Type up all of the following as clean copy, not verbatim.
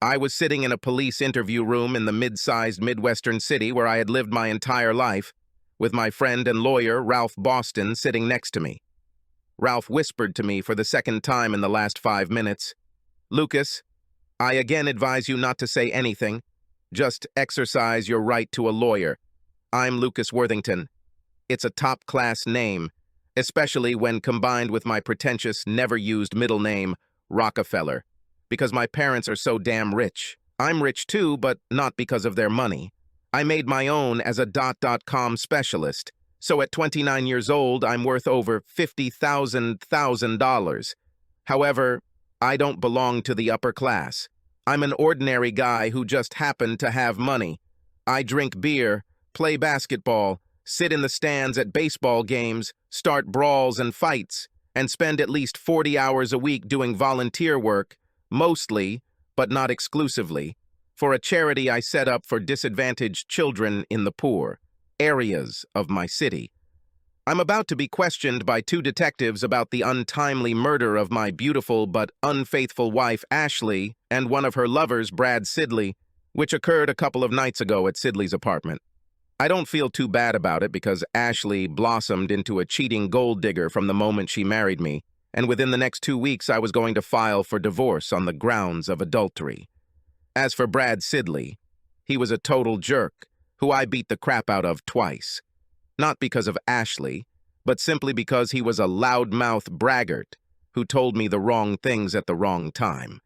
I was sitting in a police interview room in the mid-sized Midwestern city where I had lived my entire life, with my friend and lawyer, Ralph Boston, sitting next to me. Ralph whispered to me for the second time in the last 5 minutes, "Lucas, I again advise you not to say anything. Just exercise your right to a lawyer. I'm Lucas Worthington. It's a top-class name, especially when combined with my pretentious, never-used middle name, Rockefeller, because my parents are so damn rich. I'm rich too, but not because of their money. I made my own as a .com specialist, so at 29 years old, I'm worth over $50,000. However, I don't belong to the upper class. I'm an ordinary guy who just happened to have money. I drink beer, play basketball, sit in the stands at baseball games, start brawls and fights, and spend at least 40 hours a week doing volunteer work, mostly, but not exclusively, for a charity I set up for disadvantaged children in the poor areas of my city. I'm about to be questioned by 2 detectives about the untimely murder of my beautiful but unfaithful wife, Ashley, and one of her lovers, Brad Sidley, which occurred a couple of nights ago at Sidley's apartment. I don't feel too bad about it because Ashley blossomed into a cheating gold digger from the moment she married me, and within the next 2 weeks I was going to file for divorce on the grounds of adultery. As for Brad Sidley, he was a total jerk who I beat the crap out of twice. Not because of Ashley, but simply because he was a loudmouth braggart who told me the wrong things at the wrong time.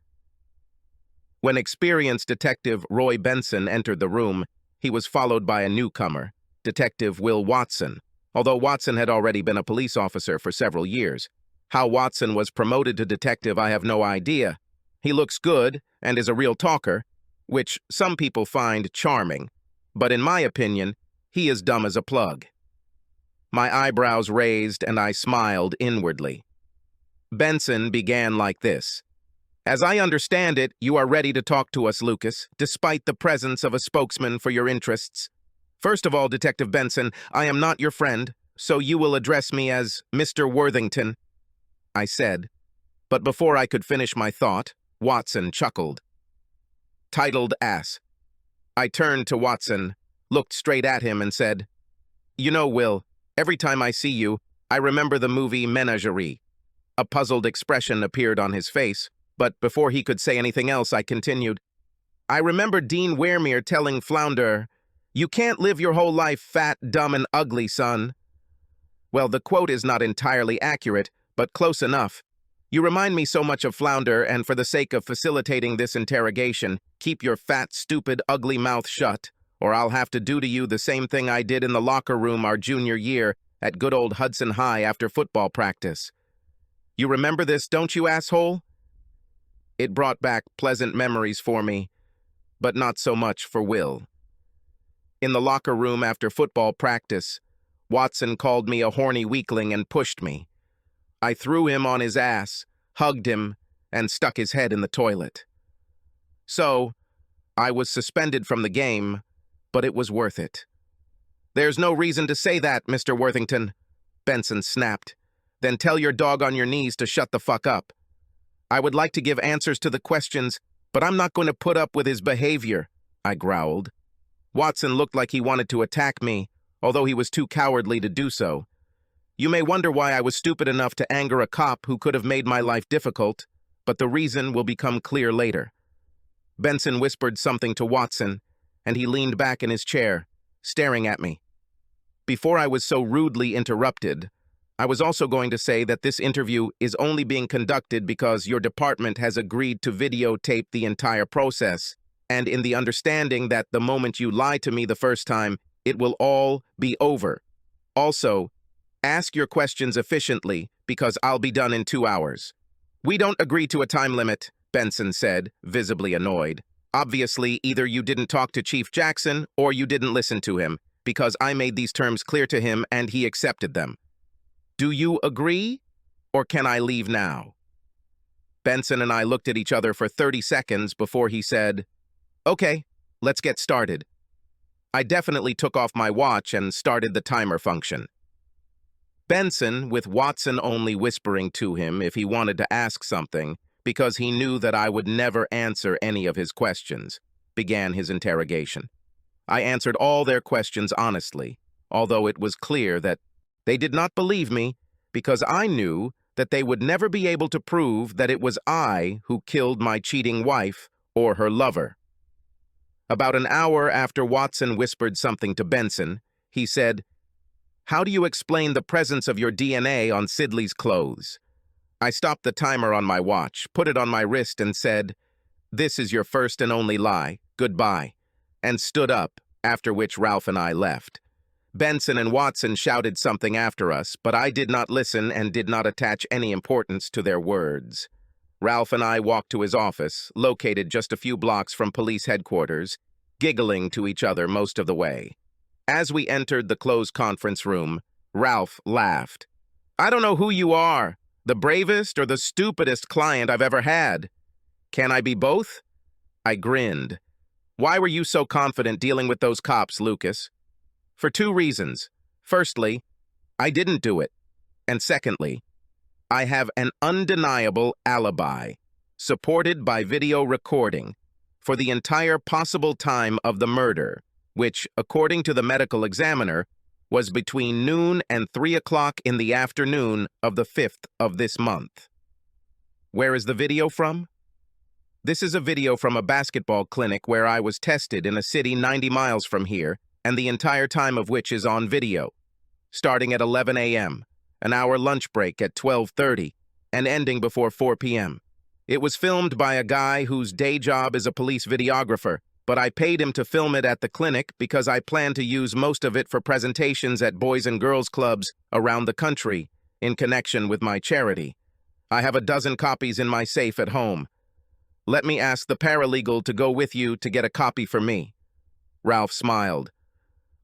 When experienced Detective Roy Benson entered the room, he was followed by a newcomer, Detective Will Watson, although Watson had already been a police officer for several years. How Watson was promoted to detective, I have no idea. He looks good and is a real talker, which some people find charming, but in my opinion, he is dumb as a plug. My eyebrows raised and I smiled inwardly. Benson began like this. "As I understand it, you are ready to talk to us, Lucas, despite the presence of a spokesman for your interests. First of all, Detective Benson, I am not your friend, so you will address me as Mr. Worthington," I said. But before I could finish my thought, Watson chuckled. Titled ass. I turned to Watson, looked straight at him and said, "You know, Will, every time I see you, I remember the movie Menagerie." A puzzled expression appeared on his face, but before he could say anything else, I continued, "I remember Dean Weremere telling Flounder, 'You can't live your whole life fat, dumb, and ugly, son.' Well, the quote is not entirely accurate, but close enough. You remind me so much of Flounder, and for the sake of facilitating this interrogation, keep your fat, stupid, ugly mouth shut, or I'll have to do to you the same thing I did in the locker room our junior year at good old Hudson High after football practice. You remember this, don't you, asshole?" It brought back pleasant memories for me, but not so much for Will. In the locker room after football practice, Watson called me a horny weakling and pushed me. I threw him on his ass, hugged him, and stuck his head in the toilet. So, I was suspended from the game, but it was worth it. "There's no reason to say that, Mr. Worthington," Benson snapped. "Then tell your dog on your knees to shut the fuck up. I would like to give answers to the questions, but I'm not going to put up with his behavior," I growled. Watson looked like he wanted to attack me, although he was too cowardly to do so. You may wonder why I was stupid enough to anger a cop who could have made my life difficult, but the reason will become clear later. Benson whispered something to Watson, and he leaned back in his chair, staring at me. Before I was so rudely interrupted, I was also going to say that this interview is only being conducted because your department has agreed to videotape the entire process, and in the understanding that the moment you lie to me the first time, it will all be over. Also, ask your questions efficiently, because I'll be done in 2 hours. "We don't agree to a time limit," Benson said, visibly annoyed. "Obviously, either you didn't talk to Chief Jackson or you didn't listen to him, because I made these terms clear to him and he accepted them. Do you agree, or can I leave now?" Benson and I looked at each other for 30 seconds before he said, "Okay, let's get started." I definitely took off my watch and started the timer function. Benson, with Watson only whispering to him if he wanted to ask something, because he knew that I would never answer any of his questions, began his interrogation. I answered all their questions honestly, although it was clear that they did not believe me because I knew that they would never be able to prove that it was I who killed my cheating wife or her lover. About an hour after Watson whispered something to Benson, he said, "How do you explain the presence of your DNA on Sidley's clothes?" I stopped the timer on my watch, put it on my wrist, and said, "This is your first and only lie. Goodbye," and stood up, after which Ralph and I left. Benson and Watson shouted something after us, but I did not listen and did not attach any importance to their words. Ralph and I walked to his office, located just a few blocks from police headquarters, giggling to each other most of the way. As we entered the closed conference room, Ralph laughed. "I don't know who you are, the bravest or the stupidest client I've ever had. Can I be both?" I grinned. "Why were you so confident dealing with those cops, Lucas?" "For 2 reasons. Firstly, I didn't do it. And secondly, I have an undeniable alibi, supported by video recording, for the entire possible time of the murder, which, according to the medical examiner, was between noon and 3 o'clock in the afternoon of the 5th of this month." "Where is the video from?" "This is a video from a basketball clinic where I was tested in a city 90 miles from here, and the entire time of which is on video, starting at 11 a.m., an hour lunch break at 12:30, and ending before 4 p.m. It was filmed by a guy whose day job is a police videographer, but I paid him to film it at the clinic because I plan to use most of it for presentations at boys and girls clubs around the country in connection with my charity. I have a dozen copies in my safe at home. Let me ask the paralegal to go with you to get a copy for me." Ralph smiled.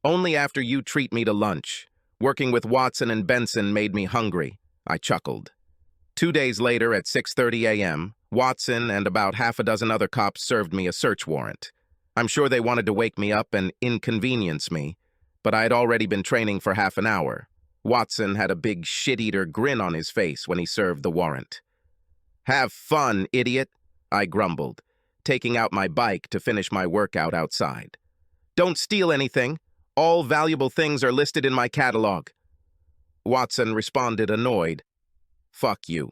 "Only after you treat me to lunch. Working with Watson and Benson made me hungry," I chuckled. 2 days later at 6:30 a.m., Watson and about half a dozen other cops served me a search warrant. I'm sure they wanted to wake me up and inconvenience me, but I had already been training for half an hour. Watson had a big shit-eater grin on his face when he served the warrant. "Have fun, idiot," I grumbled, taking out my bike to finish my workout outside. "Don't steal anything. All valuable things are listed in my catalog." Watson responded annoyed. "Fuck you."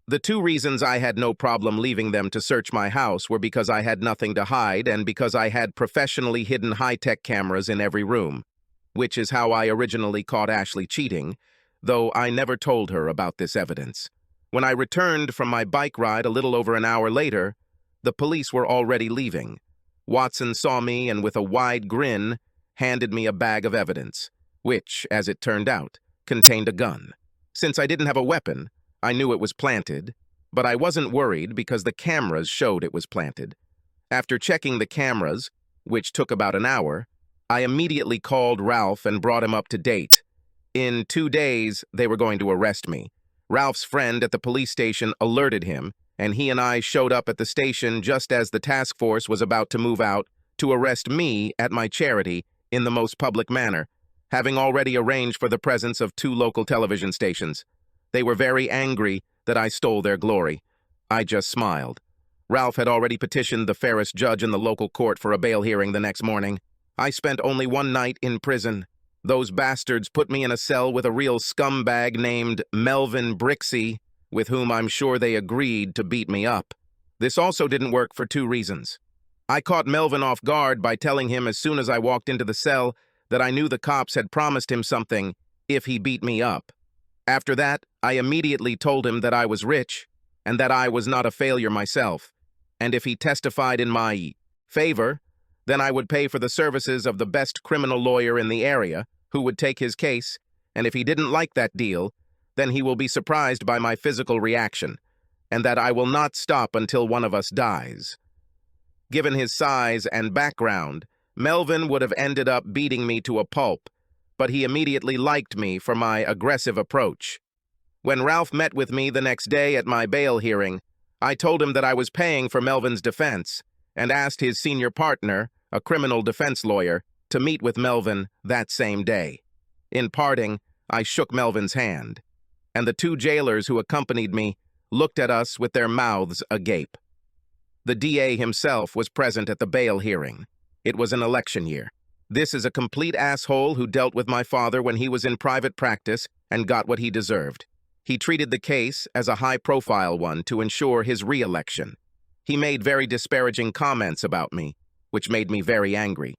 The 2 reasons I had no problem leaving them to search my house were because I had nothing to hide and because I had professionally hidden high-tech cameras in every room, which is how I originally caught Ashley cheating, though I never told her about this evidence. When I returned from my bike ride a little over an hour later, the police were already leaving. Watson saw me and with a wide grin handed me a bag of evidence, which, as it turned out, contained a gun. Since I didn't have a weapon, I knew it was planted, but I wasn't worried because the cameras showed it was planted. After checking the cameras, which took about an hour, I immediately called Ralph and brought him up to date. In 2 days, they were going to arrest me. Ralph's friend at the police station alerted him, and he and I showed up at the station just as the task force was about to move out to arrest me at my charity in the most public manner, having already arranged for the presence of 2 local television stations. They were very angry that I stole their glory. I just smiled. Ralph had already petitioned the fairest judge in the local court for a bail hearing the next morning. I spent only 1 night in prison. Those bastards put me in a cell with a real scumbag named Melvin Brixey, with whom I'm sure they agreed to beat me up. This also didn't work for 2 reasons. I caught Melvin off guard by telling him as soon as I walked into the cell that I knew the cops had promised him something if he beat me up. After that, I immediately told him that I was rich and that I was not a failure myself, and if he testified in my favor, then I would pay for the services of the best criminal lawyer in the area who would take his case, and if he didn't like that deal, then he will be surprised by my physical reaction, and that I will not stop until one of us dies. Given his size and background, Melvin would have ended up beating me to a pulp, but he immediately liked me for my aggressive approach. When Ralph met with me the next day at my bail hearing, I told him that I was paying for Melvin's defense and asked his senior partner, a criminal defense lawyer, to meet with Melvin that same day. In parting, I shook Melvin's hand, and the 2 jailers who accompanied me looked at us with their mouths agape. The DA himself was present at the bail hearing. It was an election year. This is a complete asshole who dealt with my father when he was in private practice and got what he deserved. He treated the case as a high-profile one to ensure his re-election. He made very disparaging comments about me, which made me very angry.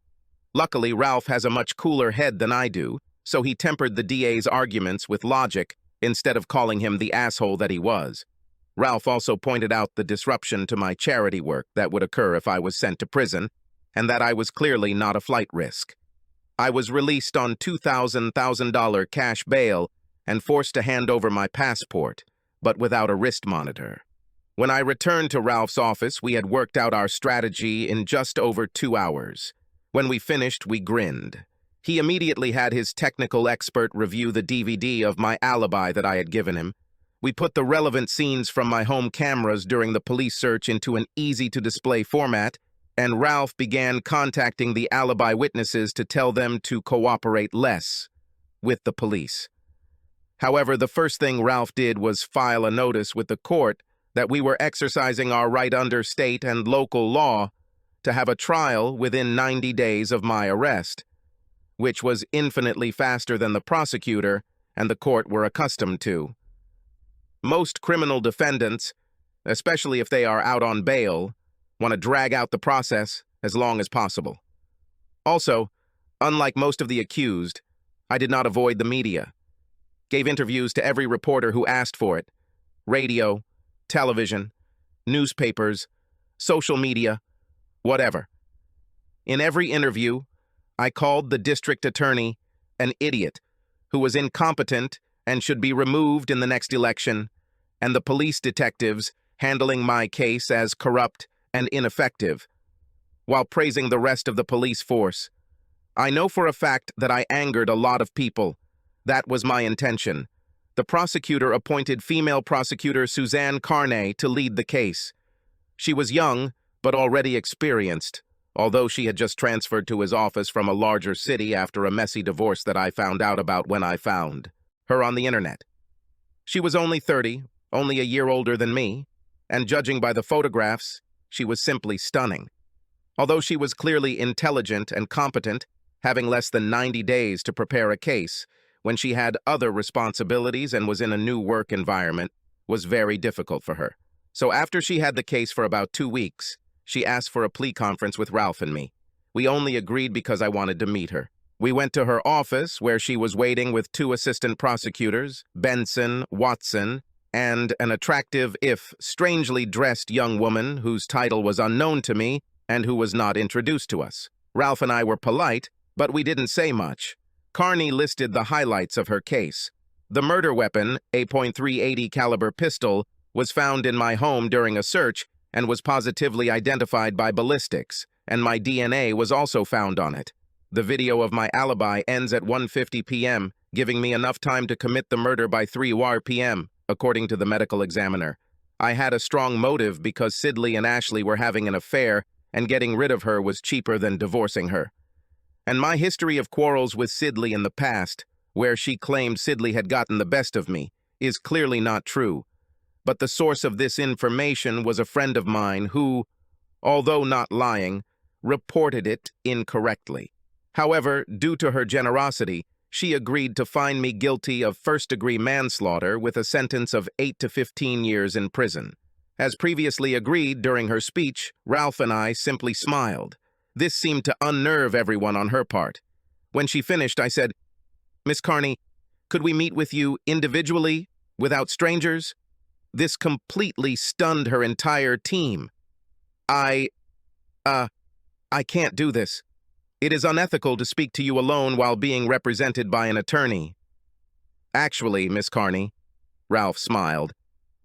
Luckily, Ralph has a much cooler head than I do, so he tempered the DA's arguments with logic instead of calling him the asshole that he was. Ralph also pointed out the disruption to my charity work that would occur if I was sent to prison, and that I was clearly not a flight risk. I was released on $2,000 cash bail and forced to hand over my passport, but without a wrist monitor. When I returned to Ralph's office, we had worked out our strategy in just over 2 hours. When we finished, we grinned. He immediately had his technical expert review the DVD of my alibi that I had given him. We put the relevant scenes from my home cameras during the police search into an easy-to-display format, and Ralph began contacting the alibi witnesses to tell them to cooperate less with the police. However, the first thing Ralph did was file a notice with the court that we were exercising our right under state and local law to have a trial within 90 days of my arrest, which was infinitely faster than the prosecutor and the court were accustomed to. Most criminal defendants, especially if they are out on bail, want to drag out the process as long as possible. Also, unlike most of the accused, I did not avoid the media. Gave interviews to every reporter who asked for it. Radio, television, newspapers, social media, whatever. In every interview, I called the district attorney an idiot who was incompetent and should be removed in the next election, and the police detectives handling my case as corrupt and ineffective, while praising the rest of the police force. I know for a fact that I angered a lot of people. That was my intention. The prosecutor appointed female prosecutor Suzanne Carney to lead the case. She was young, but already experienced, although she had just transferred to his office from a larger city after a messy divorce that I found out about when I found her on the internet. She was only 30, only a year older than me, and judging by the photographs, she was simply stunning. Although she was clearly intelligent and competent, having less than 90 days to prepare a case when she had other responsibilities and was in a new work environment was very difficult for her. So after she had the case for about 2 weeks, she asked for a plea conference with Ralph and me. We only agreed because I wanted to meet her. We went to her office, where she was waiting with 2 assistant prosecutors, Benson, Watson, and an attractive, if strangely dressed young woman whose title was unknown to me and who was not introduced to us. Ralph and I were polite, but we didn't say much. Carney listed the highlights of her case. The murder weapon, a .380 caliber pistol, was found in my home during a search and was positively identified by ballistics, and my DNA was also found on it. The video of my alibi ends at 1:50 p.m., giving me enough time to commit the murder by 3 p.m., according to the medical examiner. I had a strong motive because Sidley and Ashley were having an affair, and getting rid of her was cheaper than divorcing her. And my history of quarrels with Sidley in the past, where she claimed Sidley had gotten the best of me, is clearly not true. But the source of this information was a friend of mine who, although not lying, reported it incorrectly. However, due to her generosity, she agreed to find me guilty of first-degree manslaughter with a sentence of 8 to 15 years in prison. As previously agreed during her speech, Ralph and I simply smiled. This seemed to unnerve everyone on her part. When she finished, I said, "Miss Carney, could we meet with you individually, without strangers?" This completely stunned her entire team. I can't do this. It is unethical to speak to you alone while being represented by an attorney." "Actually, Miss Carney," Ralph smiled,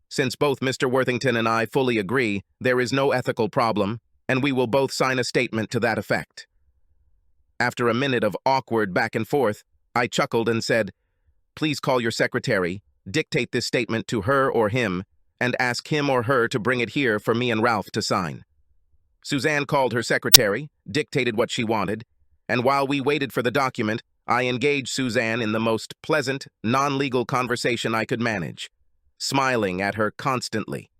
"since both Mr. Worthington and I fully agree, there is no ethical problem, and we will both sign a statement to that effect." After a minute of awkward back and forth, I chuckled and said, "Please call your secretary, dictate this statement to her or him, and ask him or her to bring it here for me and Ralph to sign." Suzanne called her secretary, dictated what she wanted, and while we waited for the document, I engaged Suzanne in the most pleasant, non-legal conversation I could manage. smiling at her constantly.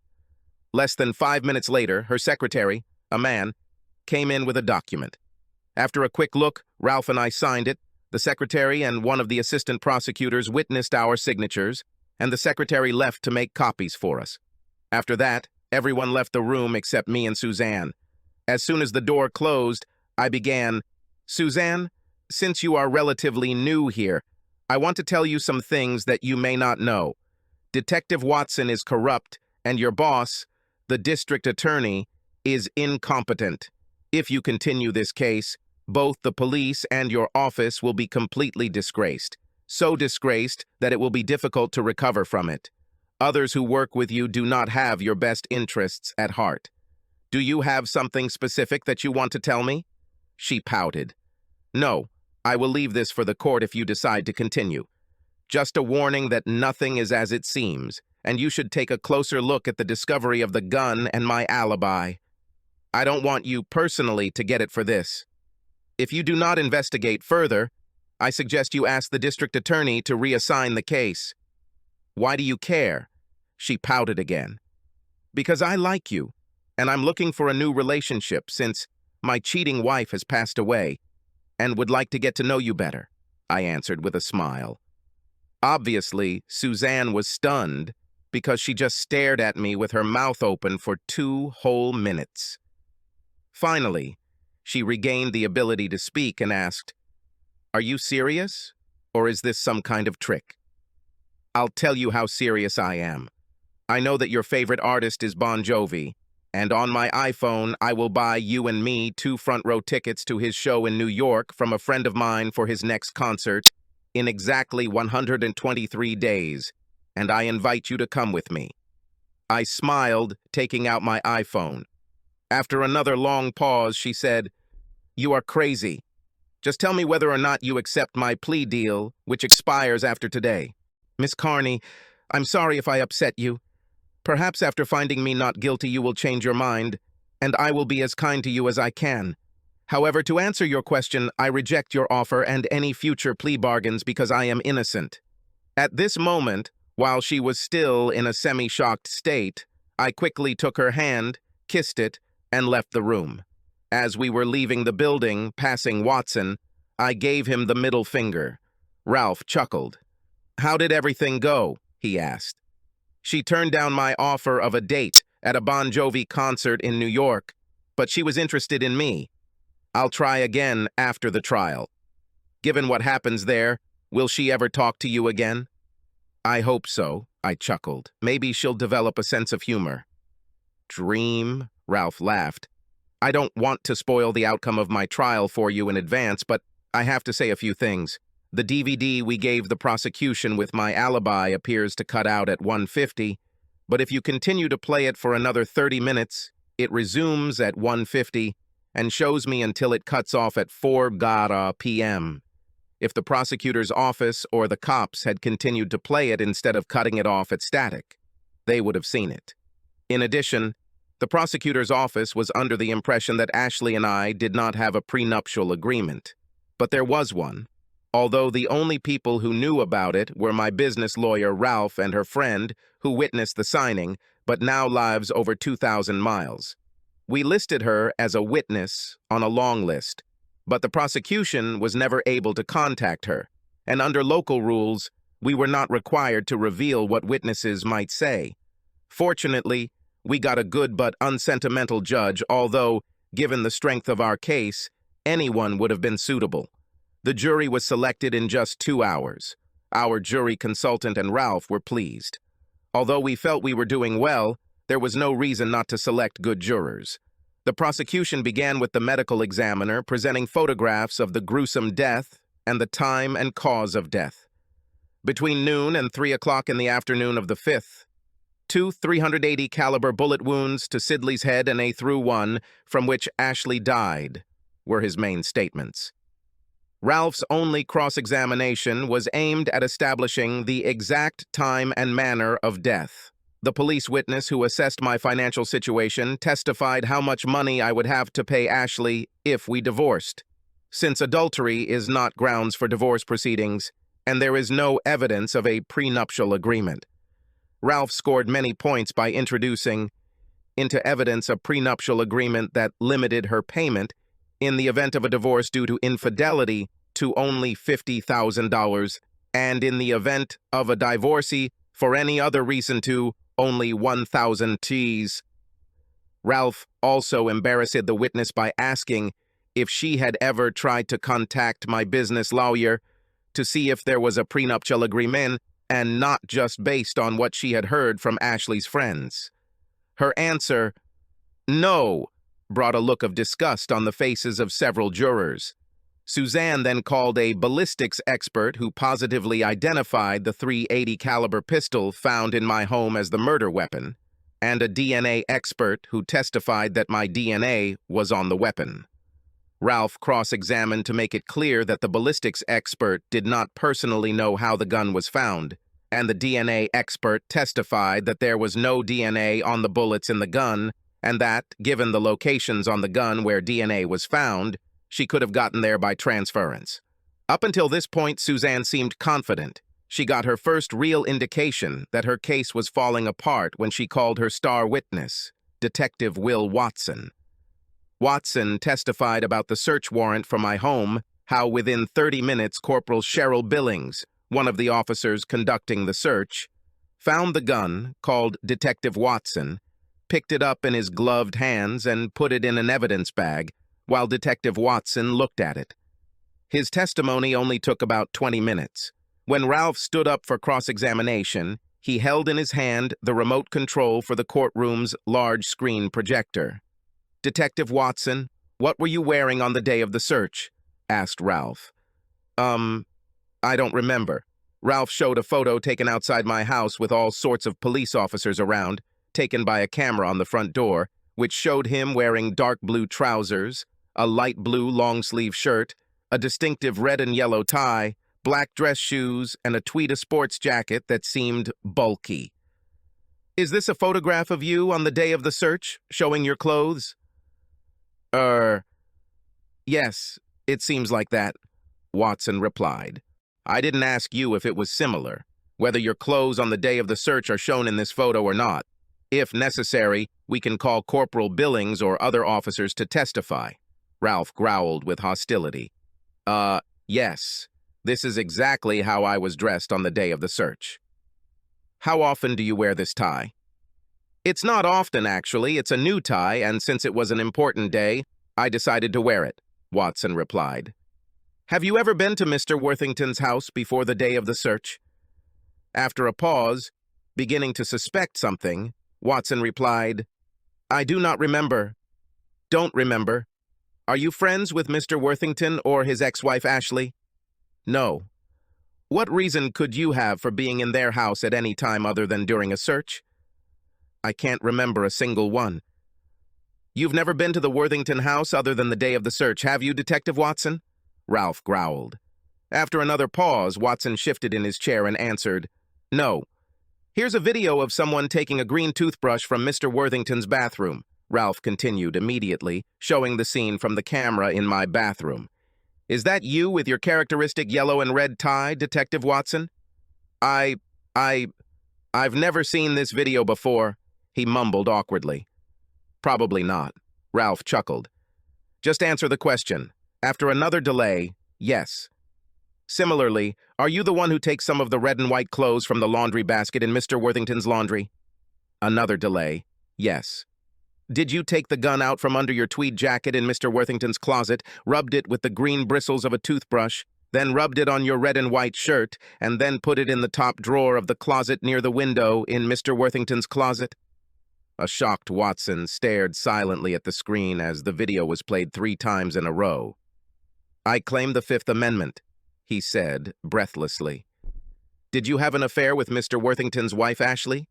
Less than 5 minutes later, her secretary, a man, came in with a document. After a quick look, Ralph and I signed it. The secretary and one of the assistant prosecutors witnessed our signatures, and the secretary left to make copies for us. After that, everyone left the room except me and Suzanne. As soon as the door closed, I began, "Suzanne, since you are relatively new here, I want to tell you some things that you may not know. Detective Watson is corrupt, and your boss, the district attorney, is incompetent. If you continue this case, both the police and your office will be completely disgraced. So disgraced that it will be difficult to recover from it. Others who work with you do not have your best interests at heart. Do you have something specific that you want to tell me?" She pouted. "No, I will leave this for the court if you decide to continue. Just a warning that nothing is as it seems, and you should take a closer look at the discovery of the gun and my alibi. I don't want you personally to get it for this. If you do not investigate further, I suggest you ask the district attorney to reassign the case." "Why do you care?" She pouted again. "Because I like you, and I'm looking for a new relationship since my cheating wife has passed away, and would like to get to know you better," I answered with a smile. Obviously, Suzanne was stunned because she just stared at me with her mouth open for 2 whole minutes. Finally, she regained the ability to speak and asked, "Are you serious, or is this some kind of trick?" "I'll tell you how serious I am. I know that your favorite artist is Bon Jovi, and on my iPhone I will buy you and me 2 front-row tickets to his show in New York from a friend of mine for his next concert in exactly 123 days, and I invite you to come with me." I smiled, taking out my iPhone. After another long pause, she said, "You are crazy. Just tell me whether or not you accept my plea deal, which expires after today." "Miss Carney, I'm sorry if I upset you. Perhaps after finding me not guilty you will change your mind, and I will be as kind to you as I can. However, to answer your question, I reject your offer and any future plea bargains because I am innocent." At this moment, while she was still in a semi-shocked state, I quickly took her hand, kissed it, and left the room. As we were leaving the building, passing Watson, I gave him the middle finger. Ralph chuckled. "How did everything go?" he asked. "She turned down my offer of a date at a Bon Jovi concert in New York, but she was interested in me. I'll try again after the trial. Given what happens there, will she ever talk to you again?" "I hope so," I chuckled. "Maybe she'll develop a sense of humor." "Dream," Ralph laughed. "I don't want to spoil the outcome of my trial for you in advance, but I have to say a few things. The DVD we gave the prosecution with my alibi appears to cut out at 1:50, but if you continue to play it for another 30 minutes, it resumes at 1:50 and shows me until it cuts off at 4 p.m. If the prosecutor's office or the cops had continued to play it instead of cutting it off at static, they would have seen it. In addition, the prosecutor's office was under the impression that Ashley and I did not have a prenuptial agreement. But there was one, although the only people who knew about it were my business lawyer Ralph and her friend, who witnessed the signing, but now lives over 2,000 miles. We listed her as a witness on a long list, but the prosecution was never able to contact her, and under local rules, we were not required to reveal what witnesses might say. Fortunately, we got a good but unsentimental judge, although, given the strength of our case, anyone would have been suitable. The jury was selected in just 2 hours. Our jury consultant and Ralph were pleased. Although we felt we were doing well, there was no reason not to select good jurors. The prosecution began with the medical examiner presenting photographs of the gruesome death and the time and cause of death. Between noon and 3 o'clock in the afternoon of the 5th, 2 .380 caliber bullet wounds to Sidley's head and a through one, from which Ashley died, were his main statements. Ralph's only cross-examination was aimed at establishing the exact time and manner of death. The police witness who assessed my financial situation testified how much money I would have to pay Ashley if we divorced. Since adultery is not grounds for divorce proceedings, and there is no evidence of a prenuptial agreement, Ralph scored many points by introducing into evidence a prenuptial agreement that limited her payment in the event of a divorce due to infidelity to only $50,000, and in the event of a divorcee for any other reason to only 1,000 Ts. Ralph also embarrassed the witness by asking if she had ever tried to contact my business lawyer to see if there was a prenuptial agreement, and not just based on what she had heard from Ashley's friends. Her answer, no, brought a look of disgust on the faces of several jurors. Suzanne then called a ballistics expert who positively identified the .380 caliber pistol found in my home as the murder weapon, and a DNA expert who testified that my DNA was on the weapon. Ralph cross-examined to make it clear that the ballistics expert did not personally know how the gun was found, and the DNA expert testified that there was no DNA on the bullets in the gun, and that, given the locations on the gun where DNA was found, she could have gotten there by transference. Up until this point, Suzanne seemed confident. She got her first real indication that her case was falling apart when she called her star witness, Detective Will Watson. Watson testified about the search warrant for my home, how within 30 minutes Corporal Cheryl Billings, one of the officers conducting the search, found the gun, called Detective Watson, picked it up in his gloved hands and put it in an evidence bag, while Detective Watson looked at it. His testimony only took about 20 minutes. When Ralph stood up for cross-examination, he held in his hand the remote control for the courtroom's large screen projector. "Detective Watson, what were you wearing on the day of the search?" asked Ralph. I don't remember. Ralph showed a photo taken outside my house with all sorts of police officers around, taken by a camera on the front door, which showed him wearing dark blue trousers, a light blue long-sleeve shirt, a distinctive red and yellow tie, black dress shoes, and a tweed sports jacket that seemed bulky. "Is this a photograph of you on the day of the search, showing your clothes?" Yes, it seems like that," Watson replied. "I didn't ask you if it was similar, whether your clothes on the day of the search are shown in this photo or not. If necessary, we can call Corporal Billings or other officers to testify." Ralph growled with hostility. Yes. This is exactly how I was dressed on the day of the search." "How often do you wear this tie?" "It's not often, actually. It's a new tie, and since it was an important day, I decided to wear it," Watson replied. "Have you ever been to Mr. Worthington's house before the day of the search?" After a pause, beginning to suspect something, Watson replied, "I do not remember." "Don't remember. Are you friends with Mr. Worthington or his ex-wife Ashley?" "No." "What reason could you have for being in their house at any time other than during a search?" "I can't remember a single one." "You've never been to the Worthington house other than the day of the search, have you, Detective Watson?" Ralph growled. After another pause, Watson shifted in his chair and answered, "No." "Here's a video of someone taking a green toothbrush from Mr. Worthington's bathroom," Ralph continued immediately, showing the scene from the camera in my bathroom. "Is that you with your characteristic yellow and red tie, Detective Watson?" I've never seen this video before," he mumbled awkwardly. "Probably not," Ralph chuckled. "Just answer the question." After another delay, yes. "Similarly, are you the one who takes some of the red and white clothes from the laundry basket in Mr. Worthington's laundry?" Another delay, yes. "Did you take the gun out from under your tweed jacket in Mr. Worthington's closet, rubbed it with the green bristles of a toothbrush, then rubbed it on your red and white shirt, and then put it in the top drawer of the closet near the window in Mr. Worthington's closet?" A shocked Watson stared silently at the screen as the video was played 3 times in a row. "I claim the Fifth Amendment," he said breathlessly. "Did you have an affair with Mr. Worthington's wife, Ashley?"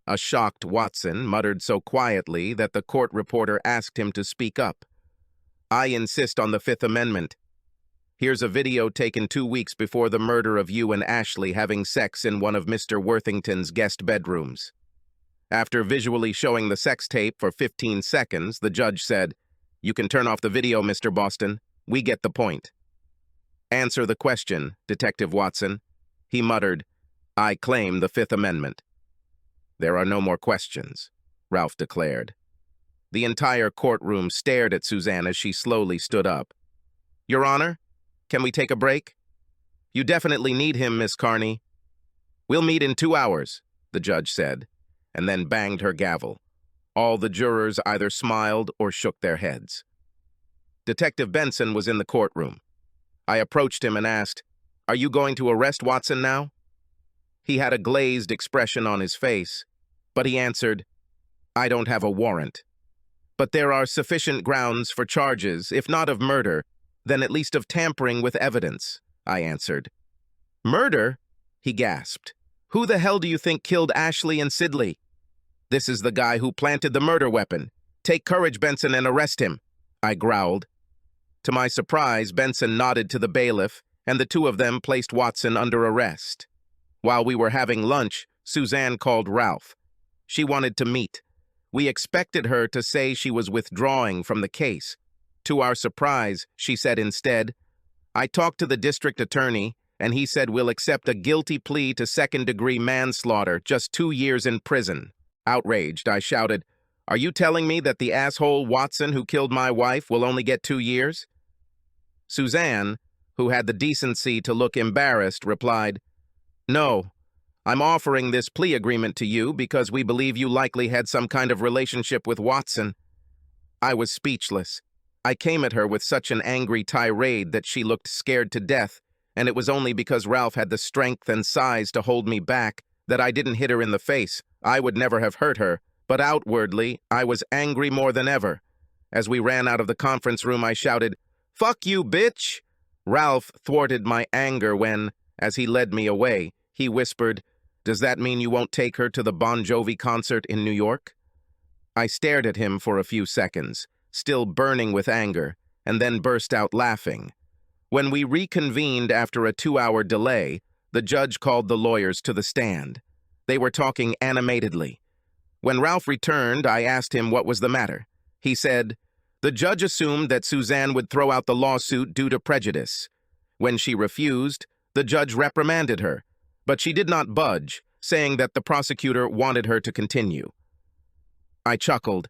A shocked Watson muttered so quietly that the court reporter asked him to speak up. "I insist on the Fifth Amendment. Here's a video taken 2 weeks before the murder of you and Ashley having sex in one of Mr. Worthington's guest bedrooms." After visually showing the sex tape for 15 seconds, the judge said, "You can turn off the video, Mr. Boston. We get the point." "Answer the question, Detective Watson." He muttered, "I claim the Fifth Amendment." There are no more questions, Ralph declared. The entire courtroom stared at Suzanne as she slowly stood up. Your Honor, can we take a break? You definitely need him, Miss Carney. We'll meet in 2 hours, the judge said, and then banged her gavel. All the jurors either smiled or shook their heads. Detective Benson was in the courtroom. I approached him and asked, Are you going to arrest Watson now? He had a glazed expression on his face, but he answered, I don't have a warrant. But there are sufficient grounds for charges, if not of murder, then at least of tampering with evidence, I answered. Murder? He gasped. Who the hell do you think killed Ashley and Sidley? This is the guy who planted the murder weapon. Take courage, Benson, and arrest him, I growled. To my surprise, Benson nodded to the bailiff, and the two of them placed Watson under arrest. While we were having lunch, Suzanne called Ralph. She wanted to meet. We expected her to say she was withdrawing from the case. To our surprise, she said instead, I talked to the district attorney, and he said we'll accept a guilty plea to second-degree manslaughter, just 2 years in prison. Outraged, I shouted, Are you telling me that the asshole Watson who killed my wife will only get 2 years? Suzanne, who had the decency to look embarrassed, replied, No, I'm offering this plea agreement to you because we believe you likely had some kind of relationship with Watson. I was speechless. I came at her with such an angry tirade that she looked scared to death, and it was only because Ralph had the strength and size to hold me back that I didn't hit her in the face. I would never have hurt her, but outwardly, I was angry more than ever. As we ran out of the conference room, I shouted, Fuck you, bitch! Ralph thwarted my anger when, as he led me away, he whispered, Does that mean you won't take her to the Bon Jovi concert in New York? I stared at him for a few seconds, still burning with anger, and then burst out laughing. When we reconvened after a 2-hour delay, the judge called the lawyers to the stand. They were talking animatedly. When Ralph returned, I asked him what was the matter. He said, The judge assumed that Suzanne would throw out the lawsuit due to prejudice. When she refused, the judge reprimanded her, but she did not budge, saying that the prosecutor wanted her to continue. I chuckled.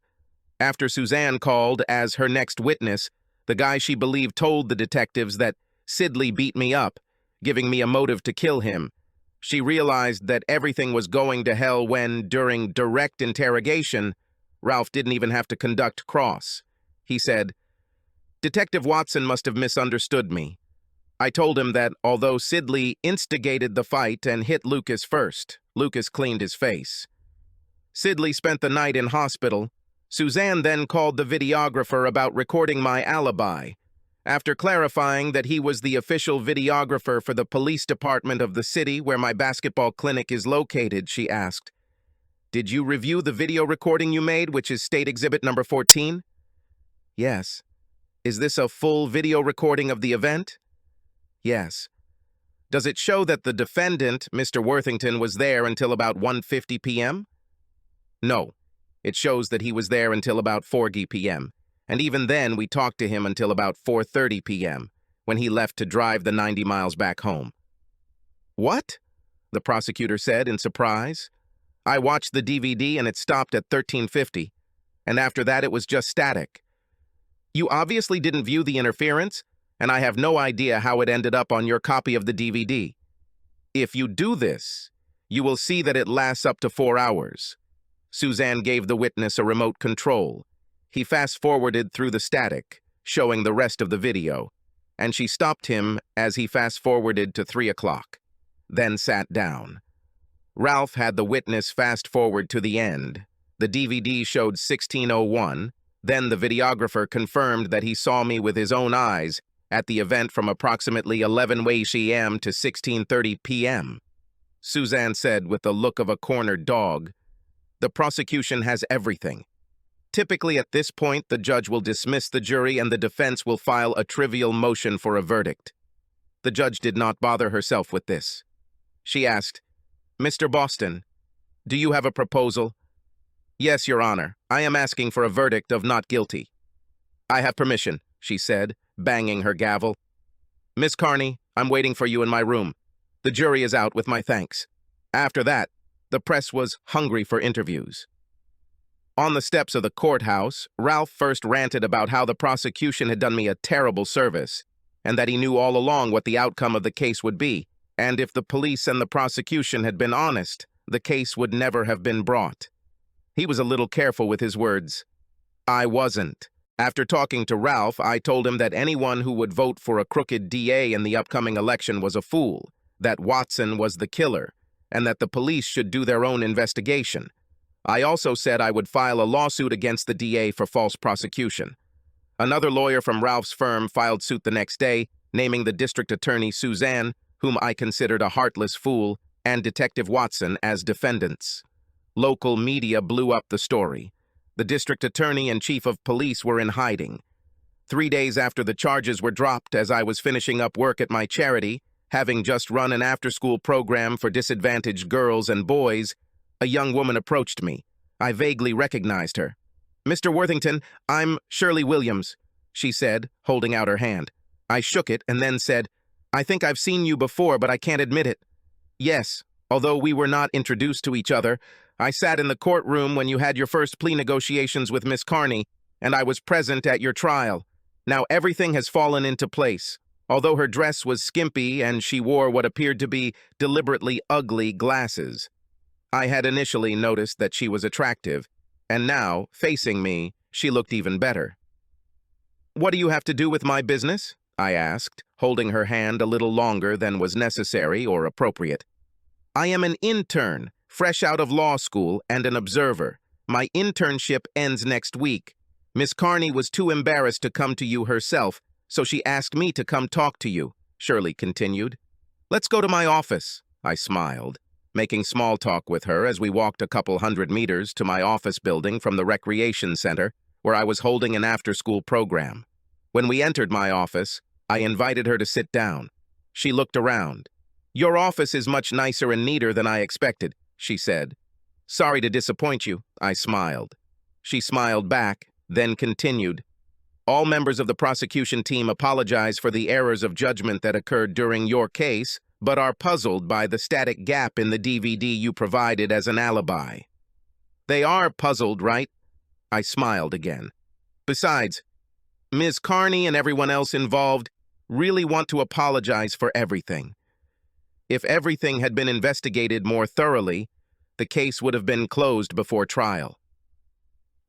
After Suzanne called as her next witness, the guy she believed told the detectives that Sidley beat me up, giving me a motive to kill him. She realized that everything was going to hell when, during direct interrogation, Ralph didn't even have to conduct cross. He said, Detective Watson must have misunderstood me. I told him that although Sidley instigated the fight and hit Lucas first, Lucas cleaned his face. Sidley spent the night in hospital. Suzanne then called the videographer about recording my alibi. After clarifying that he was the official videographer for the police department of the city where my basketball clinic is located, she asked, Did you review the video recording you made, which is State Exhibit number 14? Yes. Is this a full video recording of the event? Yes. Does it show that the defendant, Mr. Worthington, was there until about 1:50 p.m.? No. It shows that he was there until about 4:00 p.m., and even then we talked to him until about 4:30 p.m., when he left to drive the 90 miles back home. What? The prosecutor said in surprise. I watched the DVD and it stopped at 13:50, and after that it was just static. You obviously didn't view the interference, and I have no idea how it ended up on your copy of the DVD. If you do this, you will see that it lasts up to 4 hours. Suzanne gave the witness a remote control. He fast-forwarded through the static, showing the rest of the video, and she stopped him as he fast-forwarded to 3 o'clock, then sat down. Ralph had the witness fast-forward to the end. The DVD showed 16:01, then the videographer confirmed that he saw me with his own eyes at the event from approximately 11:00 a.m. to 16:30 p.m. Suzanne said with the look of a cornered dog, The prosecution has everything. Typically at this point, the judge will dismiss the jury and the defense will file a trivial motion for a verdict. The judge did not bother herself with this. She asked, Mr. Boston, do you have a proposal? Yes, Your Honor. I am asking for a verdict of not guilty. I have permission, she said, banging her gavel. Miss Carney, I'm waiting for you in my room. The jury is out with my thanks. After that, The press was hungry for interviews. On the steps of the courthouse, Ralph first ranted about how the prosecution had done me a terrible service, and that he knew all along what the outcome of the case would be, and if the police and the prosecution had been honest, the case would never have been brought. He was a little careful with his words. I wasn't. After talking to Ralph, I told him that anyone who would vote for a crooked DA in the upcoming election was a fool, that Watson was the killer, and that the police should do their own investigation. I also said I would file a lawsuit against the DA for false prosecution. Another lawyer from Ralph's firm filed suit the next day, naming the district attorney Suzanne, whom I considered a heartless fool, and Detective Watson as defendants. Local media blew up the story. The district attorney and chief of police were in hiding. 3 days after the charges were dropped, as I was finishing up work at my charity, having just run an after-school program for disadvantaged girls and boys, a young woman approached me. I vaguely recognized her. Mr. Worthington, I'm Shirley Williams, she said, holding out her hand. I shook it and then said, I think I've seen you before, but I can't admit it. Yes, although we were not introduced to each other, I sat in the courtroom when you had your first plea negotiations with Miss Carney, and I was present at your trial. Now everything has fallen into place. Although her dress was skimpy and she wore what appeared to be deliberately ugly glasses. I had initially noticed that she was attractive, and now, facing me, she looked even better. What do you have to do with my business? I asked, holding her hand a little longer than was necessary or appropriate. I am an intern, fresh out of law school, and an observer. My internship ends next week. Miss Carney was too embarrassed to come to you herself, so she asked me to come talk to you, Shirley continued. Let's go to my office, I smiled, making small talk with her as we walked a couple 100 meters to my office building from the recreation center, where I was holding an after-school program. When we entered my office, I invited her to sit down. She looked around. Your office is much nicer and neater than I expected, she said. Sorry to disappoint you, I smiled. She smiled back, then continued. All members of the prosecution team apologize for the errors of judgment that occurred during your case, but are puzzled by the static gap in the DVD you provided as an alibi. They are puzzled, right? I smiled again. Besides, Ms. Carney and everyone else involved really want to apologize for everything. If everything had been investigated more thoroughly, the case would have been closed before trial.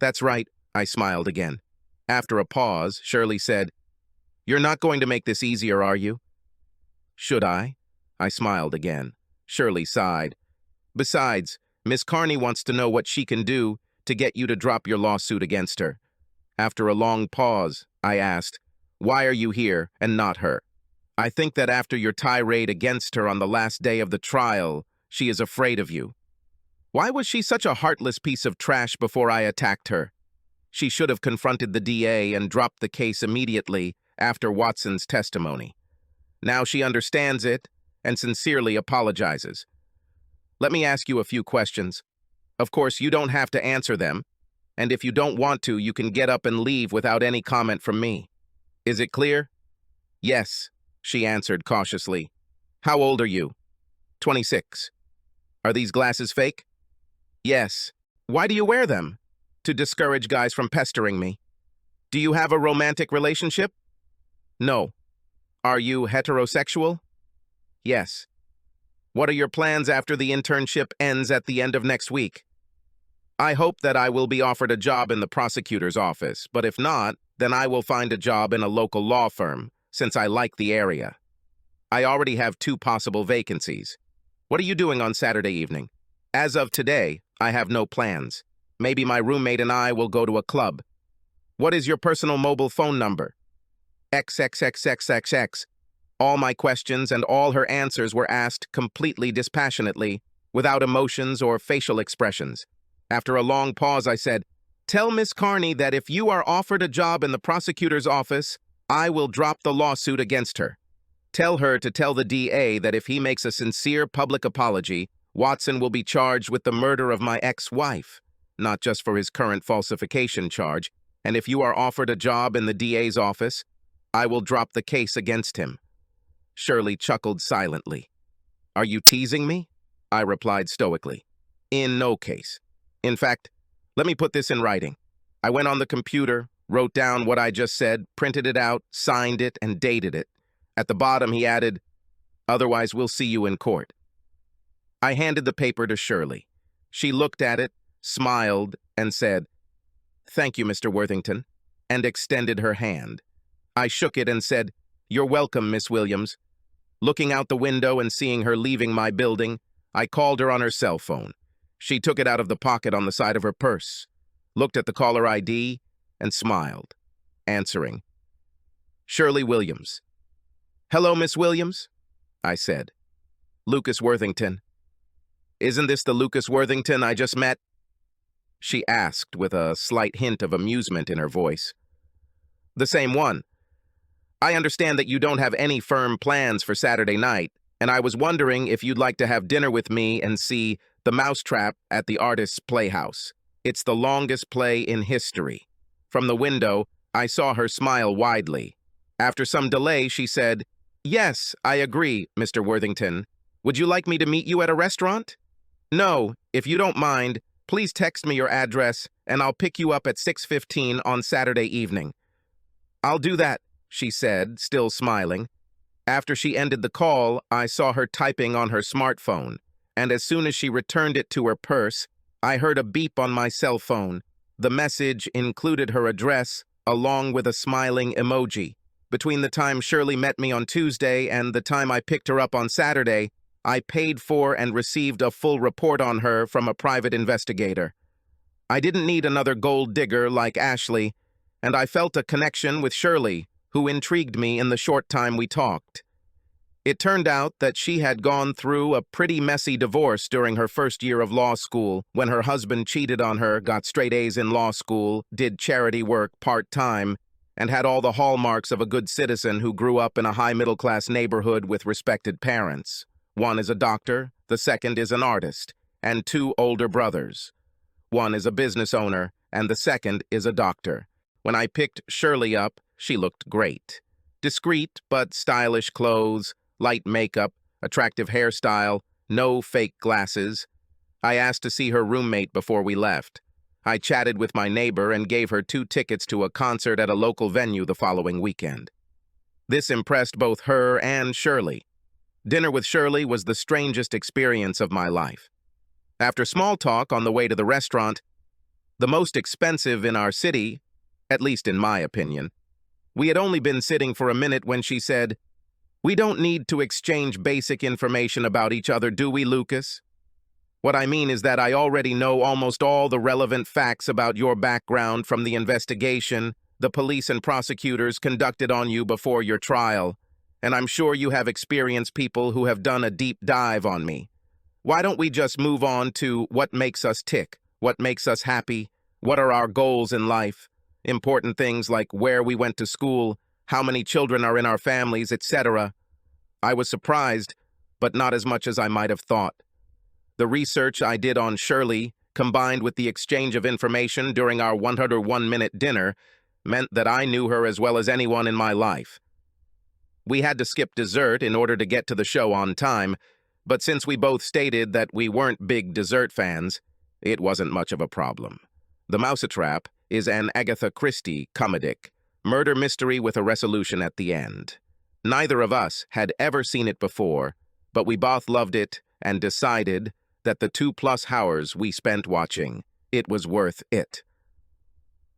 That's right, I smiled again. After a pause, Shirley said, You're not going to make this easier, are you? Should I? I smiled again. Shirley sighed. Besides, Miss Carney wants to know what she can do to get you to drop your lawsuit against her. After a long pause, I asked, Why are you here and not her? I think that after your tirade against her on the last day of the trial, she is afraid of you. Why was she such a heartless piece of trash before I attacked her? She should have confronted the DA and dropped the case immediately after Watson's testimony. Now she understands it and sincerely apologizes. Let me ask you a few questions. Of course, you don't have to answer them, and if you don't want to, you can get up and leave without any comment from me. Is it clear? Yes, she answered cautiously. How old are you? 26. Are these glasses fake? Yes. Why do you wear them? To discourage guys from pestering me. Do you have a romantic relationship? No. Are you heterosexual? Yes. What are your plans after the internship ends at the end of next week? I hope that I will be offered a job in the prosecutor's office, but if not, then I will find a job in a local law firm, since I like the area. I already have 2 possible vacancies. What are you doing on Saturday evening? As of today, I have no plans. Maybe my roommate and I will go to a club. What is your personal mobile phone number? XXXXXX. All my questions and all her answers were asked completely dispassionately, without emotions or facial expressions. After a long pause, I said, Tell Miss Carney that if you are offered a job in the prosecutor's office, I will drop the lawsuit against her. Tell her to tell the DA that if he makes a sincere public apology, Watson will be charged with the murder of my ex-wife, not just for his current falsification charge, and if you are offered a job in the DA's office, I will drop the case against him. Shirley chuckled silently. Are you teasing me? I replied stoically. In no case. In fact, let me put this in writing. I went on the computer, wrote down what I just said, printed it out, signed it, and dated it. At the bottom, he added, "Otherwise, we'll see you in court." I handed the paper to Shirley. She looked at it, smiled, and said, "Thank you, Mr. Worthington," and extended her hand. I shook it and said, "You're welcome, Miss Williams." Looking out the window and seeing her leaving my building, I called her on her cell phone. She took it out of the pocket on the side of her purse, looked at the caller ID, and smiled, answering, "Shirley Williams." "Hello, Miss Williams," I said. "Lucas Worthington." "Isn't this the Lucas Worthington I just met?" she asked with a slight hint of amusement in her voice. "The same one. I understand that you don't have any firm plans for Saturday night, and I was wondering if you'd like to have dinner with me and see The Mousetrap at the Artist's Playhouse. It's the longest play in history." From the window, I saw her smile widely. After some delay, she said, "Yes, I agree, Mr. Worthington. Would you like me to meet you at a restaurant?" "No, if you don't mind, please text me your address, and I'll pick you up at 6:15 on Saturday evening." "I'll do that," she said, still smiling. After she ended the call, I saw her typing on her smartphone, and as soon as she returned it to her purse, I heard a beep on my cell phone. The message included her address, along with a smiling emoji. Between the time Shirley met me on Tuesday and the time I picked her up on Saturday, I paid for and received a full report on her from a private investigator. I didn't need another gold digger like Ashley, and I felt a connection with Shirley, who intrigued me in the short time we talked. It turned out that she had gone through a pretty messy divorce during her first year of law school, when her husband cheated on her, got straight A's in law school, did charity work part-time, and had all the hallmarks of a good citizen who grew up in a high-middle-class neighborhood with respected parents. One is a doctor, the second is an artist, and two older brothers. One is a business owner, and the second is a doctor. When I picked Shirley up, she looked great. Discreet but stylish clothes, light makeup, attractive hairstyle, no fake glasses. I asked to see her roommate before we left. I chatted with my neighbor and gave her 2 tickets to a concert at a local venue the following weekend. This impressed both her and Shirley. Dinner with Shirley was the strangest experience of my life. After small talk on the way to the restaurant, the most expensive in our city, at least in my opinion, we had only been sitting for a minute when she said, "We don't need to exchange basic information about each other, do we, Lucas? What I mean is that I already know almost all the relevant facts about your background from the investigation the police and prosecutors conducted on you before your trial, and I'm sure you have experienced people who have done a deep dive on me. Why don't we just move on to what makes us tick, what makes us happy, what are our goals in life, important things like where we went to school, how many children are in our families, etc." I was surprised, but not as much as I might have thought. The research I did on Shirley, combined with the exchange of information during our 101-minute dinner, meant that I knew her as well as anyone in my life. We had to skip dessert in order to get to the show on time, but since we both stated that we weren't big dessert fans, it wasn't much of a problem. The Mousetrap is an Agatha Christie comedic, murder mystery with a resolution at the end. Neither of us had ever seen it before, but we both loved it and decided that the 2+ hours we spent watching, it was worth it.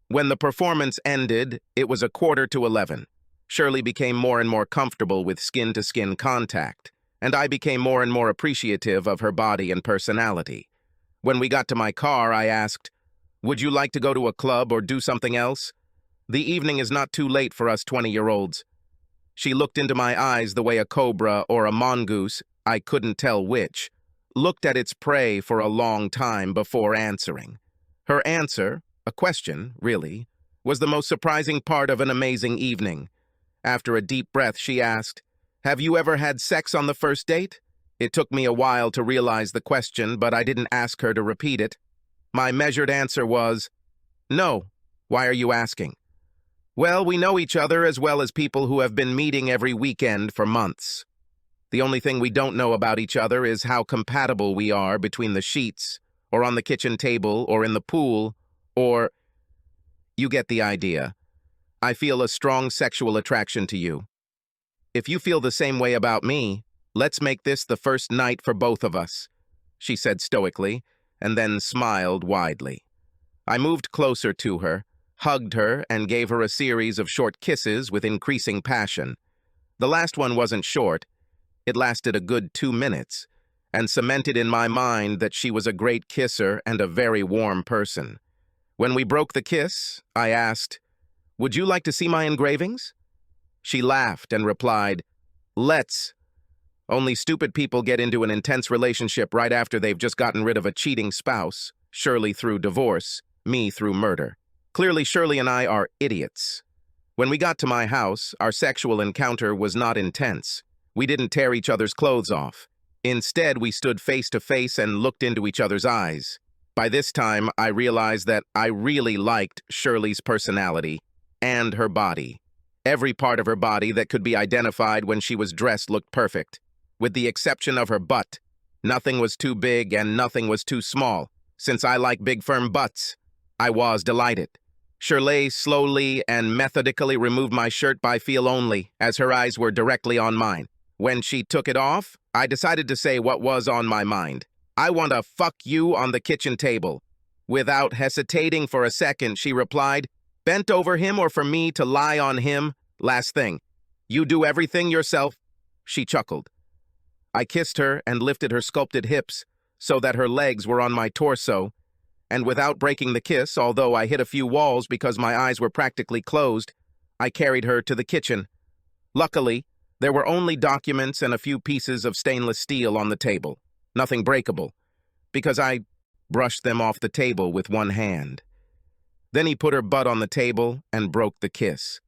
When the performance ended, it was 11:15. Shirley became more and more comfortable with skin-to-skin contact, and I became more and more appreciative of her body and personality. When we got to my car, I asked, "Would you like to go to a club or do something else? The evening is not too late for us 20-year-olds. She looked into my eyes the way a cobra or a mongoose, I couldn't tell which, looked at its prey for a long time before answering. Her answer, a question, really, was the most surprising part of an amazing evening. After a deep breath, she asked, "Have you ever had sex on the first date?" It took me a while to realize the question, but I didn't ask her to repeat it. My measured answer was, "No. Why are you asking?" "Well, we know each other as well as people who have been meeting every weekend for months. The only thing we don't know about each other is how compatible we are between the sheets, or on the kitchen table, or in the pool, or... You get the idea. I feel a strong sexual attraction to you. If you feel the same way about me, let's make this the first night for both of us, she said stoically, and then smiled widely. I moved closer to her, hugged her, and gave her a series of short kisses with increasing passion. The last one wasn't short. It lasted a good 2 minutes, and cemented in my mind that she was a great kisser and a very warm person. When we broke the kiss, I asked, "Would you like to see my engravings?" She laughed and replied, "Let's. Only stupid people get into an intense relationship right after they've just gotten rid of a cheating spouse, Shirley through divorce, me through murder. Clearly, Shirley and I are idiots." When we got to my house, our sexual encounter was not intense. We didn't tear each other's clothes off. Instead, we stood face to face and looked into each other's eyes. By this time, I realized that I really liked Shirley's personality and her body. Every part of her body that could be identified when she was dressed looked perfect, with the exception of her butt. Nothing was too big and nothing was too small. Since I like big, firm butts, I was delighted. Shirley slowly and methodically removed my shirt by feel only, as her eyes were directly on mine. When she took it off, I decided to say what was on my mind. "I want to fuck you on the kitchen table." Without hesitating for a second, she replied, "Bent over him or for me to lie on him? Last thing. You do everything yourself." She chuckled. I kissed her and lifted her sculpted hips so that her legs were on my torso, and without breaking the kiss, although I hit a few walls because my eyes were practically closed, I carried her to the kitchen. Luckily, there were only documents and a few pieces of stainless steel on the table. Nothing breakable, because I brushed them off the table with one hand. Then he put her butt on the table and broke the kiss.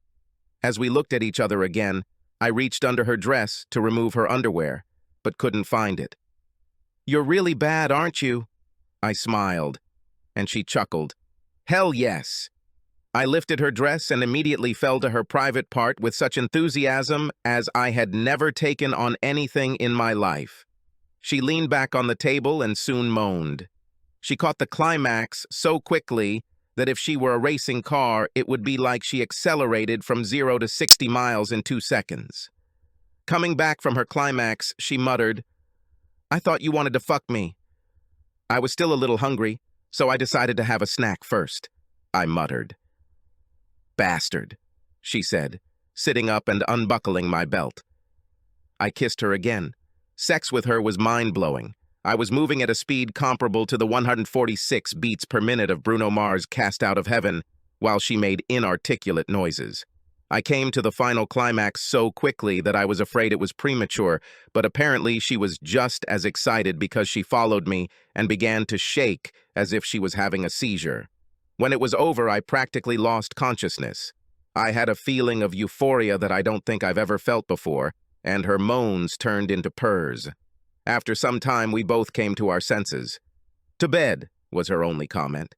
As we looked at each other again, I reached under her dress to remove her underwear, but couldn't find it. "You're really bad, aren't you?" I smiled, and she chuckled. "Hell yes." I lifted her dress and immediately fell to her private part with such enthusiasm as I had never taken on anything in my life. She leaned back on the table and soon moaned. She caught the climax so quickly that if she were a racing car, it would be like she accelerated from 0 to 60 miles in 2 seconds. Coming back from her climax, she muttered, "I thought you wanted to fuck me." I was still a little hungry, so I decided to have a snack first. I muttered. "Bastard," she said, sitting up and unbuckling my belt. I kissed her again. Sex with her was mind-blowing. I was moving at a speed comparable to the 146 beats per minute of Bruno Mars' Cast Out of Heaven, while she made inarticulate noises. I came to the final climax so quickly that I was afraid it was premature, but apparently she was just as excited because she followed me and began to shake as if she was having a seizure. When it was over, I practically lost consciousness. I had a feeling of euphoria that I don't think I've ever felt before, and her moans turned into purrs. After some time, we both came to our senses. "To bed," was her only comment.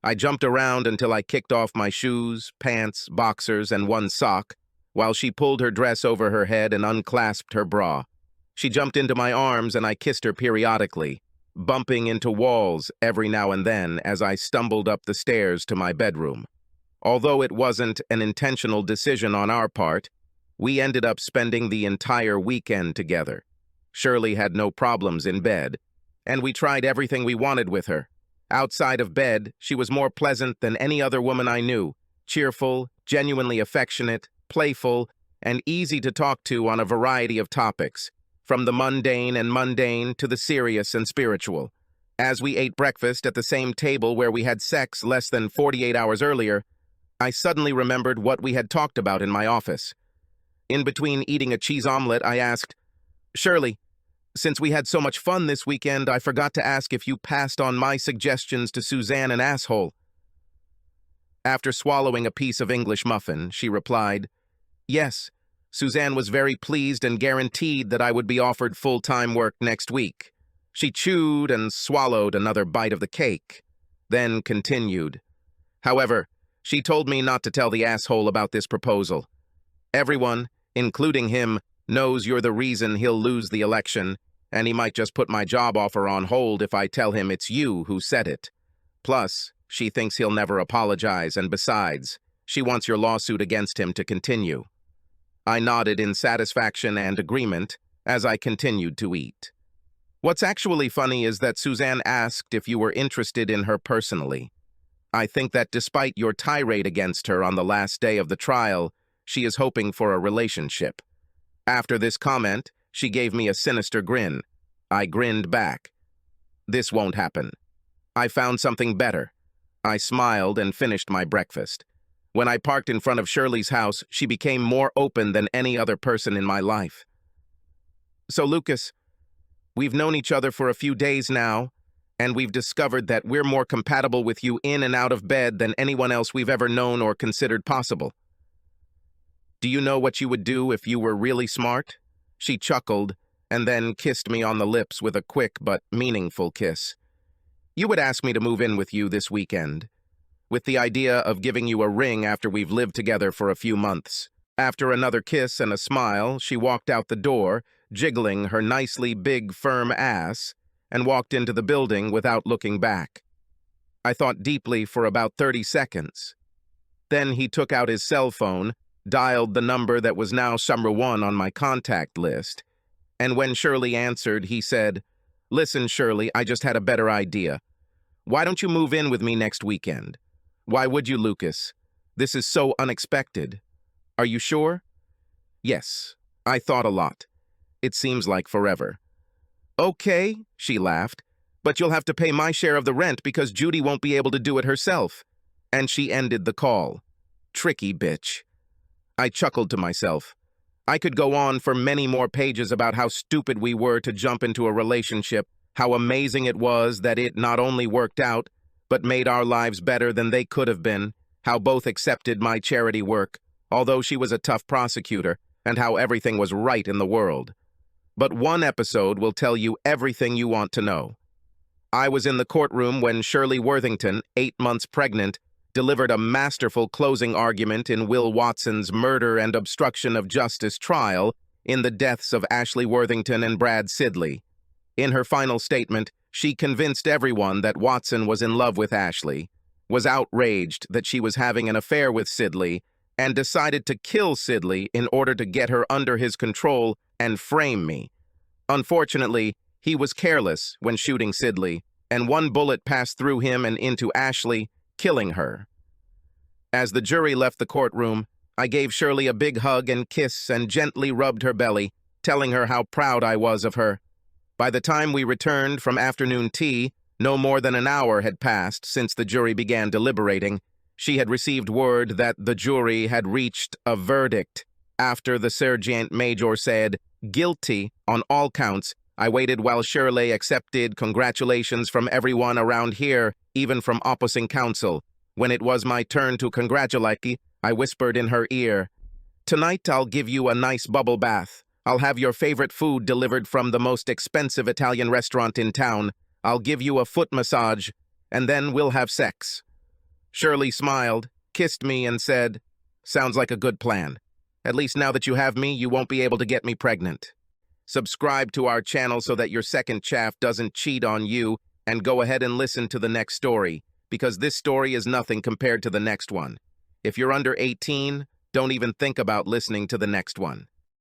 I jumped around until I kicked off my shoes, pants, boxers, and one sock, while she pulled her dress over her head and unclasped her bra. She jumped into my arms and I kissed her periodically, bumping into walls every now and then as I stumbled up the stairs to my bedroom. Although it wasn't an intentional decision on our part, we ended up spending the entire weekend together. Shirley had no problems in bed, and we tried everything we wanted with her. Outside of bed, she was more pleasant than any other woman I knew, cheerful, genuinely affectionate, playful, and easy to talk to on a variety of topics, from the mundane and mundane to the serious and spiritual. As we ate breakfast at the same table where we had sex less than 48 hours earlier, I suddenly remembered what we had talked about in my office. In between eating a cheese omelet, I asked, "Shirley, since we had so much fun this weekend, I forgot to ask if you passed on my suggestions to Suzanne and Asshole." After swallowing a piece of English muffin, she replied, "Yes, Suzanne was very pleased and guaranteed that I would be offered full-time work next week." She chewed and swallowed another bite of the cake, then continued, "However, she told me not to tell the asshole about this proposal. Everyone, including him, knows you're the reason he'll lose the election, and he might just put my job offer on hold if I tell him it's you who said it. Plus, she thinks he'll never apologize, and besides, she wants your lawsuit against him to continue. I nodded in satisfaction and agreement as I continued to eat. What's actually funny is that Suzanne asked if you were interested in her personally. I think that despite your tirade against her on the last day of the trial, she is hoping for a relationship. After this comment, she gave me a sinister grin. I grinned back. This won't happen. I found something better. I smiled and finished my breakfast. When I parked in front of Shirley's house, she became more open than any other person in my life. So, Lucas, we've known each other for a few days now, and we've discovered that we're more compatible with you in and out of bed than anyone else we've ever known or considered possible. Do you know what you would do if you were really smart? She chuckled and then kissed me on the lips with a quick but meaningful kiss. You would ask me to move in with you this weekend, with the idea of giving you a ring after we've lived together for a few months. After another kiss and a smile, she walked out the door, jiggling her nicely big, firm ass, and walked into the building without looking back. I thought deeply for about 30 seconds. Then he took out his cell phone, dialed the number that was now number 1 on my contact list, and when Shirley answered, he said, "Listen, Shirley, I just had a better idea. Why don't you move in with me next weekend?" "Why would you, Lucas? This is so unexpected." "Are you sure?" "Yes. I thought a lot. It seems like forever." "Okay," she laughed, "but you'll have to pay my share of the rent because Judy won't be able to do it herself." And she ended the call. Tricky bitch. I chuckled to myself. I could go on for many more pages about how stupid we were to jump into a relationship, how amazing it was that it not only worked out, but made our lives better than they could have been, how both accepted my charity work, although she was a tough prosecutor, and how everything was right in the world. But one episode will tell you everything you want to know. I was in the courtroom when Shirley Worthington, 8 months pregnant, delivered a masterful closing argument in Will Watson's murder and obstruction of justice trial in the deaths of Ashley Worthington and Brad Sidley. In her final statement, she convinced everyone that Watson was in love with Ashley, was outraged that she was having an affair with Sidley, and decided to kill Sidley in order to get her under his control and frame me. Unfortunately, he was careless when shooting Sidley, and one bullet passed through him and into Ashley, killing her. As the jury left the courtroom, I gave Shirley a big hug and kiss and gently rubbed her belly, telling her how proud I was of her. By the time we returned from afternoon tea, no more than an hour had passed since the jury began deliberating. She had received word that the jury had reached a verdict. After the sergeant major said, "Guilty on all counts," I waited while Shirley accepted congratulations from everyone around here, even from opposing counsel. When it was my turn to congratulate, I whispered in her ear, "Tonight I'll give you a nice bubble bath. I'll have your favorite food delivered from the most expensive Italian restaurant in town. I'll give you a foot massage, and then we'll have sex." Shirley smiled, kissed me, and said, "Sounds like a good plan. At least now that you have me, you won't be able to get me pregnant." Subscribe to our channel so that your second chaff doesn't cheat on you, and go ahead and listen to the next story, because this story is nothing compared to the next one. If you're under 18, don't even think about listening to the next one.